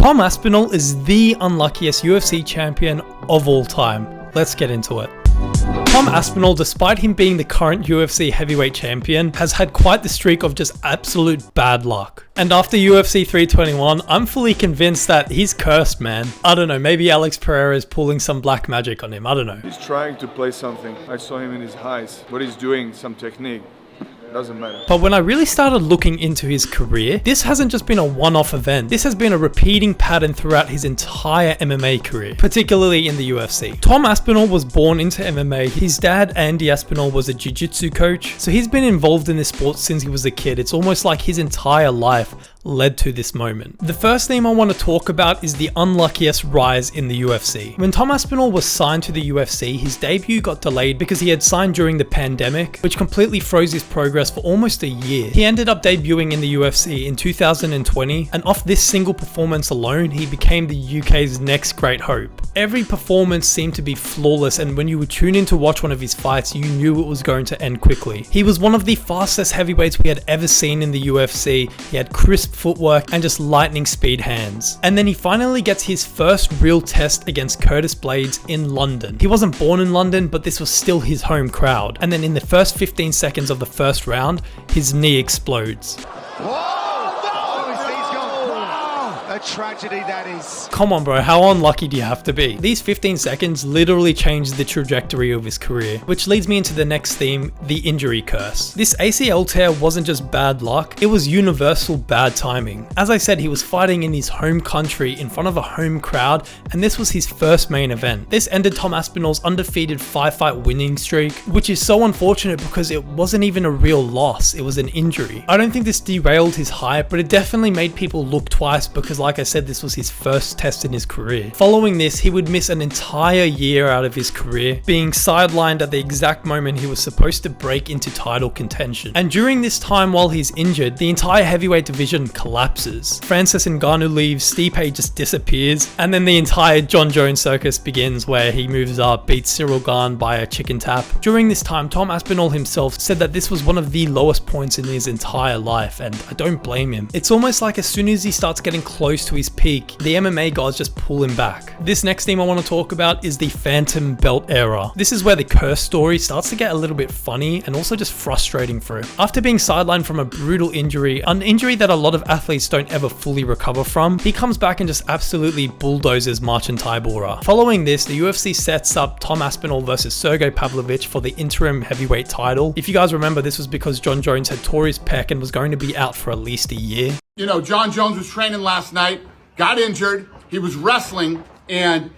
Tom Aspinall is the unluckiest UFC champion of all time. Let's get into it. Tom Aspinall, despite him being the current UFC heavyweight champion, has had quite the streak of just absolute bad luck. And after UFC 321, I'm fully convinced that he's cursed, man. I don't know, maybe Alex Pereira is pulling some black magic on him, I don't know. He's trying to play something. I saw him in his highs. What he's doing, some technique. Doesn't matter. But when I really started looking into his career, this hasn't just been a one-off event. This has been a repeating pattern throughout his entire MMA career, particularly in the UFC. Tom Aspinall was born into MMA. His dad, Andy Aspinall, was a jiu-jitsu coach, so he's been involved in this sport since he was a kid. It's almost like his entire life led to this moment. The first theme I want to talk about is the unluckiest rise in the UFC. When Tom Aspinall was signed to the UFC, his debut got delayed because he had signed during the pandemic, which completely froze his progress for almost a year. He ended up debuting in the UFC in 2020, and off this single performance alone, he became the UK's next great hope. Every performance seemed to be flawless, and when you would tune in to watch one of his fights, you knew it was going to end quickly. He was one of the fastest heavyweights we had ever seen in the UFC. He had crisp footwork and just lightning speed hands. And then he finally gets his first real test against Curtis Blades in London. He wasn't born in London, but this was still his home crowd. And then in the first 15 seconds of the first round, his knee explodes. A tragedy that is. Come on bro, how unlucky do you have to be? These 15 seconds literally changed the trajectory of his career, which leads me into the next theme, the injury curse. This ACL tear wasn't just bad luck, it was universal bad timing. As I said, he was fighting in his home country in front of a home crowd, and this was his first main event. This ended Tom Aspinall's undefeated 5-fight winning streak, which is so unfortunate because it wasn't even a real loss, it was an injury. I don't think this derailed his hype, but it definitely made people look twice because like I said, this was his first test in his career. Following this, he would miss an entire year out of his career, being sidelined at the exact moment he was supposed to break into title contention. And during this time while he's injured, the entire heavyweight division collapses. Francis Ngannou leaves, Stipe just disappears, and then the entire Jon Jones circus begins where he moves up, beats Cyril Gane by a chicken tap. During this time, Tom Aspinall himself said that this was one of the lowest points in his entire life, and I don't blame him. It's almost like as soon as he starts getting close to his peak, the MMA guys just pull him back. This next theme I want to talk about is the Phantom Belt era. This is where the curse story starts to get a little bit funny and also just frustrating for him. After being sidelined from a brutal injury, an injury that a lot of athletes don't ever fully recover from, he comes back and just absolutely bulldozes Marcin Tybura. Following this, the UFC sets up Tom Aspinall versus Sergey Pavlovich for the interim heavyweight title. If you guys remember, this was because Jon Jones had tore his pec and was going to be out for at least a year. You know, Jon Jones was training last night, got injured, he was wrestling, and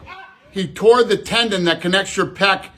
he tore the tendon that connects your pec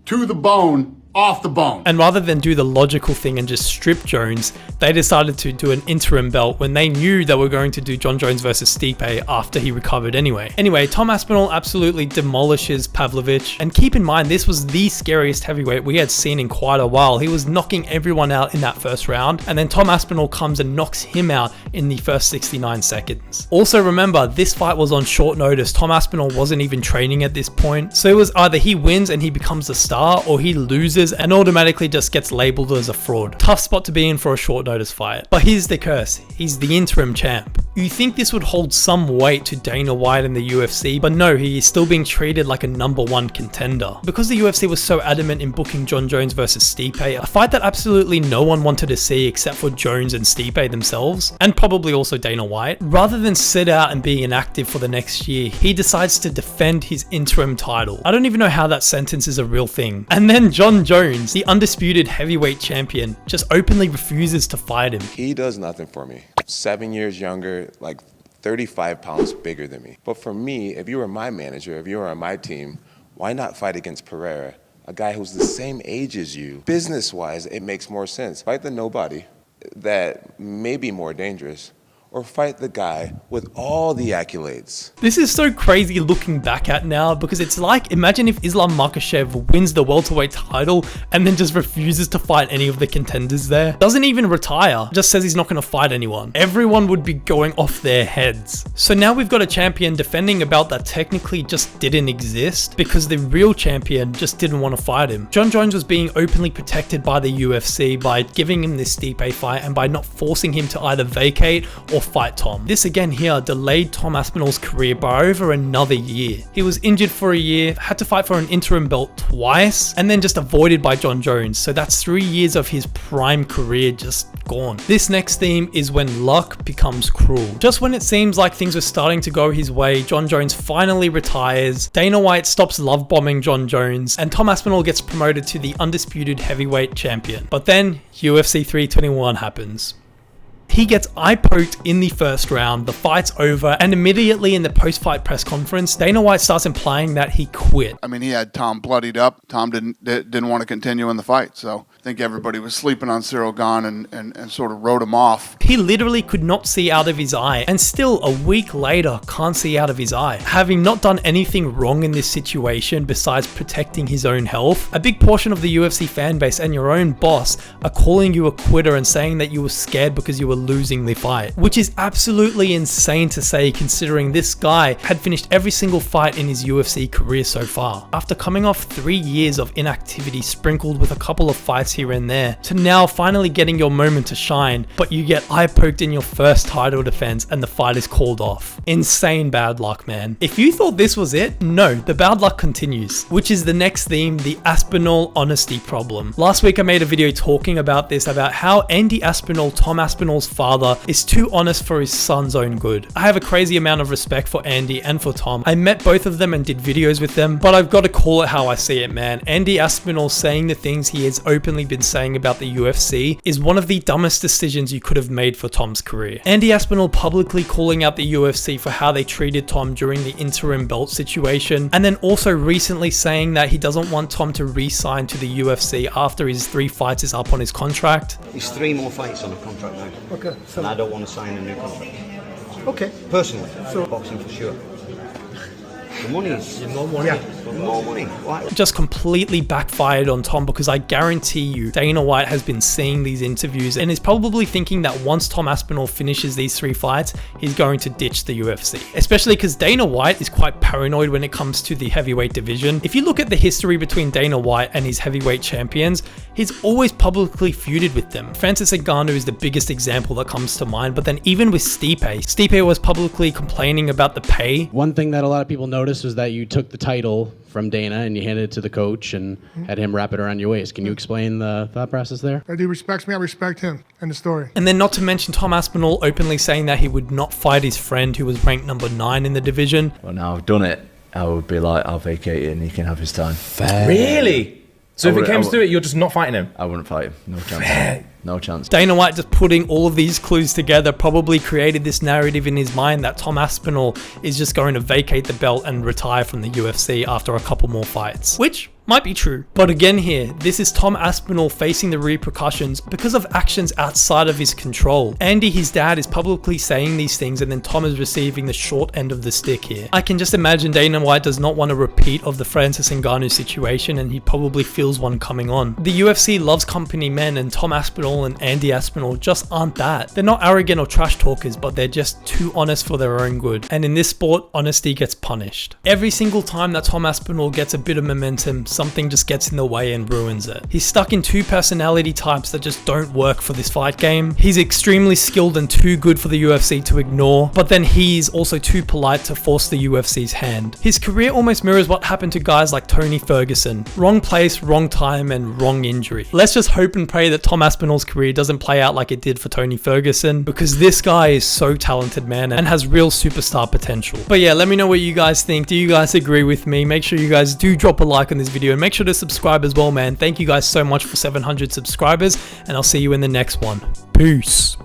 to the bone off the bone. And rather than do the logical thing and just strip Jones, they decided to do an interim belt when they knew they were going to do Jon Jones versus Stipe after he recovered anyway. Anyway, Tom Aspinall absolutely demolishes Pavlovich, and keep in mind this was the scariest heavyweight we had seen in quite a while. He was knocking everyone out in that first round, and then Tom Aspinall comes and knocks him out in the first 69 seconds. Also remember, this fight was on short notice. Tom Aspinall wasn't even training at this point, so it was either he wins and he becomes a star, or he loses and automatically just gets labeled as a fraud. Tough spot to be in for a short notice fight. But here's the curse, he's the interim champ. You think this would hold some weight to Dana White in the UFC, but no, he is still being treated like a #1 contender. Because the UFC was so adamant in booking Jon Jones versus Stipe, a fight that absolutely no one wanted to see except for Jones and Stipe themselves, and probably also Dana White, rather than sit out and be inactive for the next year, he decides to defend his interim title. I don't even know how that sentence is a real thing. And then Jon Jones, the undisputed heavyweight champion, just openly refuses to fight him. He does nothing for me. 7 years younger, like 35 pounds bigger than me. But for me, if you were my manager, if you were on my team, why not fight against Pereira, a guy who's the same age as you? Business-wise, it makes more sense. Fight the nobody that may be more dangerous, or fight the guy with all the accolades. This is so crazy looking back at now, because it's like, imagine if Islam Makhachev wins the welterweight title and then just refuses to fight any of the contenders there. Doesn't even retire, just says he's not going to fight anyone. Everyone would be going off their heads. So now we've got a champion defending a belt that technically just didn't exist because the real champion just didn't want to fight him. Jon Jones was being openly protected by the UFC by giving him this Stipe fight and by not forcing him to either vacate or or fight Tom. This again here delayed Tom Aspinall's career by over another year. He was injured for a year, had to fight for an interim belt twice, and then just avoided by Jon Jones. So that's 3 years of his prime career just gone. This next theme is when luck becomes cruel. Just when it seems like things were starting to go his way, Jon Jones finally retires, Dana White stops love bombing Jon Jones, and Tom Aspinall gets promoted to the undisputed heavyweight champion. But then UFC 321 happens. He gets eye-poked in the first round, the fight's over, and immediately in the post-fight press conference, Dana White starts implying that he quit. I mean, he had Tom bloodied up. Tom didn't want to continue in the fight, so I think everybody was sleeping on Cyril Gane and sort of wrote him off. He literally could not see out of his eye, and still a week later can't see out of his eye. Having not done anything wrong in this situation besides protecting his own health, a big portion of the UFC fan base and your own boss are calling you a quitter and saying that you were scared because you were losing the fight, which is absolutely insane to say considering this guy had finished every single fight in his UFC career so far. After coming off 3 years of inactivity sprinkled with a couple of fights here and there, to now finally getting your moment to shine, but you get eye poked in your first title defense and the fight is called off. Insane bad luck, man. If you thought this was it, no, the bad luck continues, which is the next theme, the Aspinall honesty problem. Last week I made a video talking about this, about how Andy Aspinall, Tom Aspinall's father, is too honest for his son's own good. I have a crazy amount of respect for Andy and for Tom. I met both of them and did videos with them, but I've got to call it how I see it, man. Andy Aspinall saying the things he has openly been saying about the UFC is one of the dumbest decisions you could have made for Tom's career. Andy Aspinall publicly calling out the UFC for how they treated Tom during the interim belt situation, and then also recently saying that he doesn't want Tom to re-sign to the UFC after his 3 fights is up on his contract. There's 3 more fights on the contract now. Okay. And I don't want to sign a new contract. Okay. Personally, So- boxing for sure. The money is More money. Yeah. more money. Why? Just completely backfired on Tom, because I guarantee you Dana White has been seeing these interviews and is probably thinking that once Tom Aspinall finishes these 3 fights, he's going to ditch the UFC. Especially because Dana White is quite paranoid when it comes to the heavyweight division. If you look at the history between Dana White and his heavyweight champions, he's always publicly feuded with them. Francis Ngannou is the biggest example that comes to mind, but then even with Stipe was publicly complaining about the pay. One thing that a lot of people noticed was that you took the title from Dana and you handed it to the coach and had him wrap it around your waist. Can you explain the thought process there? If he respects me, I respect him. End of story. And then not to mention Tom Aspinall openly saying that he would not fight his friend who was ranked number 9 in the division. Well, now I've done it, I would be like, I'll vacate it and he can have his time. Really? So if it I comes would- to it, you're just not fighting him? I wouldn't fight him. No chance. No chance. Dana White just putting all of these clues together probably created this narrative in his mind that Tom Aspinall is just going to vacate the belt and retire from the UFC after a couple more fights, which might be true. But again here, this is Tom Aspinall facing the repercussions because of actions outside of his control. Andy, his dad, is publicly saying these things and then Tom is receiving the short end of the stick here. I can just imagine Dana White does not want a repeat of the Francis Ngannou situation, and he probably feels one coming on. The UFC loves company men, and Tom Aspinall and Andy Aspinall just aren't that. They're not arrogant or trash talkers, but they're just too honest for their own good. And in this sport, honesty gets punished. Every single time that Tom Aspinall gets a bit of momentum, something just gets in the way and ruins it. He's stuck in 2 personality types that just don't work for this fight game. He's extremely skilled and too good for the UFC to ignore, but then he's also too polite to force the UFC's hand. His career almost mirrors what happened to guys like Tony Ferguson. Wrong place, wrong time, and wrong injury. Let's just hope and pray that Tom Aspinall's career doesn't play out like it did for Tony Ferguson, because this guy is so talented, man, and has real superstar potential. But yeah, let me know what you guys think. Do you guys agree with me? Make sure you guys do drop a like on this video and make sure to subscribe as well, man. Thank you guys so much for 700 subscribers, and I'll see you in the next one. Peace.